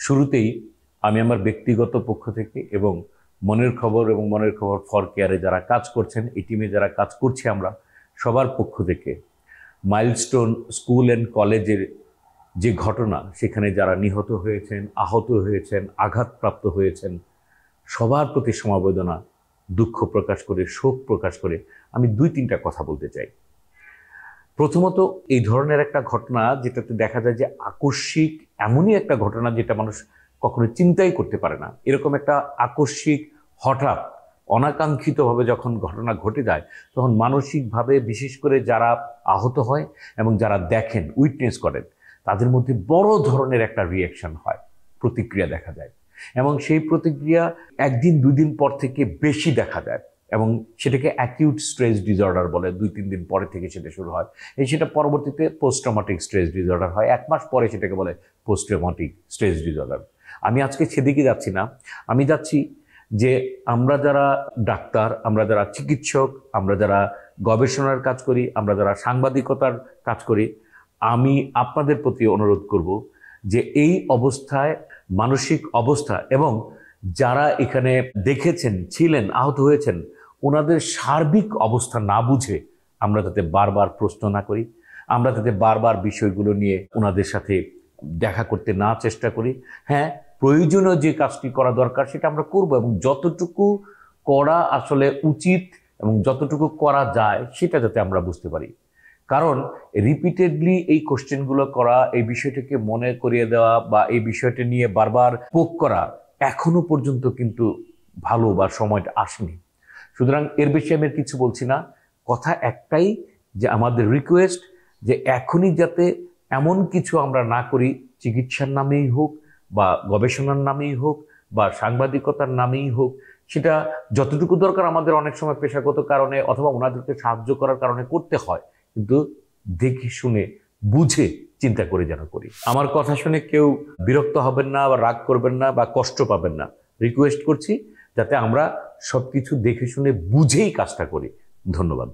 শুরুতেই আমি আমার ব্যক্তিগত পক্ষ থেকে এবং মনের খবর ফর কেয়ারে যারা কাজ করছেন, এই টিমে যারা কাজ করছি আমরা সবার পক্ষ থেকে মাইলস্টোন স্কুল অ্যান্ড কলেজের যে ঘটনা, সেখানে যারা নিহত হয়েছেন, আহত হয়েছেন, আঘাতপ্রাপ্ত হয়েছেন, সবার প্রতি সমবেদনা, দুঃখ প্রকাশ করে, শোক প্রকাশ করে আমি 2-3টা কথা বলতে চাই। প্রথমত, এই ধরনের একটা ঘটনা যেটাতে দেখা যায় যে আকস্মিক, এমনই একটা ঘটনা যেটা মানুষ কখনো চিন্তাই করতে পারে না, এরকম একটা আকস্মিক, হঠাৎ, অনাকাঙ্ক্ষিতভাবে যখন ঘটনা ঘটে যায়, তখন মানসিকভাবে, বিশেষ করে যারা আহত হয় এবং যারা দেখেন, উইটনেস করেন, তাদের মধ্যে বড় ধরনের একটা রিয়াকশন হয়, প্রতিক্রিয়া দেখা যায়। এবং সেই প্রতিক্রিয়া 1-2 দিন পর থেকে বেশি দেখা যায় এবং সেটাকে অ্যাকিউট স্ট্রেস ডিসঅর্ডার বলে। 2-3 দিন পরে থেকে সেটা শুরু হয়, সেটা পরবর্তীতে পোস্ট ট্রমাটিক স্ট্রেস ডিসঅর্ডার হয়। 1 মাস পরে সেটাকে বলে পোস্ট ট্রমাটিক স্ট্রেস ডিসঅর্ডার। আমি আজকে সেদিকে যাচ্ছি না, আমি যাচ্ছি যে আমরা যারা ডাক্তার, আমরা যারা চিকিৎসক, আমরা যারা গবেষণার কাজ করি, আমরা যারা সাংবাদিকতার কাজ করি, আমি আপনাদের প্রতি অনুরোধ করব যে এই অবস্থায়, মানসিক অবস্থা এবং যারা এখানে দেখেছেন, ছিলেন, আহত হয়েছেন, ওনাদের সার্বিক অবস্থা না বুঝে আমরা যাতে বারবার প্রশ্ন না করি, আমরা যাতে বারবার বিষয়গুলো নিয়ে ওনাদের সাথে দেখা করতে না চেষ্টা করি। হ্যাঁ, প্রয়োজনীয় যে কাজটি করা দরকার সেটা আমরা করব এবং যতটুকু করা আসলে উচিত এবং যতটুকু করা যায় সেটা যাতে আমরা বুঝতে পারি। কারণ রিপিটেডলি এই কোশ্চেনগুলো করা, এই বিষয়টাকে মনে করিয়ে দেওয়া বা এই বিষয়টা নিয়ে বারবার পোক করা এখনো পর্যন্ত কিন্তু ভালো বা সময়টা আসেনি। সুতরাং এর বেশি আমি কিছু বলছি না। কথা একটাই, যে আমাদের রিকোয়েস্ট যে এখনই যাতে এমন কিছু আমরা না করি, চিকিৎসার নামেই হোক বা গবেষণার নামেই হোক বা সাংবাদিকতার নামেই হোক, সেটা যতটুকু দরকার আমাদের অনেক সময় পেশাগত কারণে অথবা ওনাদেরকে সাহায্য করার কারণে করতে হয়, কিন্তু দেখে শুনে বুঝে চিন্তা করে যেন করি। আমার কথা শুনে কেউ বিরক্ত হবেন না বা রাগ করবেন না বা কষ্ট পাবেন না। রিকোয়েস্ট করছি যাতে আমরা সবকিছু দেখে শুনে বুঝেই কাজটা করি। ধন্যবাদ।